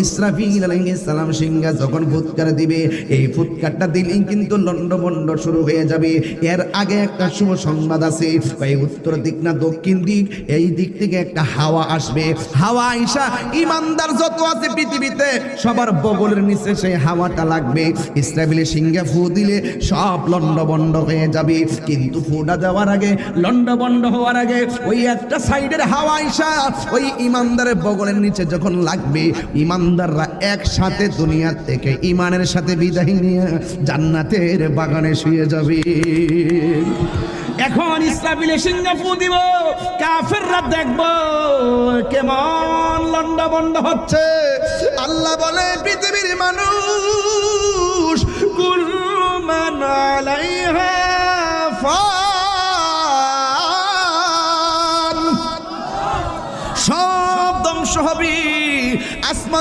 ইসরাফিল আলাইহিস সালাম সিংহা যখন ফুৎকার দিবে, এই ফুৎকারটা দিলেই কিন্তু লন্ডভন্ড শুরু হয়ে যাবে। এর আগে একটা শুভ সংবাদ আছে, এই উত্তর দিক না দক্ষিণ দিক, এই দিক থেকে একটা হাওয়া আসবে। হাওয়া আইসা ইমানদার যত আছে পৃথিবীতে সবার বগলের নিচে সেই হাওয়াটা লাগবে। ইসরাফিলের সিংহা ফু দিলে সব লন্ডভন্ড হয়ে যাবে। কিন্তু ফুটা দেওয়ার আগে, লন্ডভন্ড হওয়ার আগে ওই একটা সাইডের হাওয়া আইসা ওই ইমানদারের বগলের নিচে যখন লাগবে, ইমানদাররা একসাথে দুনিয়া থেকে ইমানের সাথে বিদায় নিয়ে জান্নাতের বাগানে শুয়ে যাবে। এখন ইসরাফিলের সিংহা ফু দিব, কাফেররা দেখবো কেমন লন্ডভন্ড হচ্ছে। আল্লাহ বলে, পৃথিবীর মানুষ কুল্লু মান আলাইহা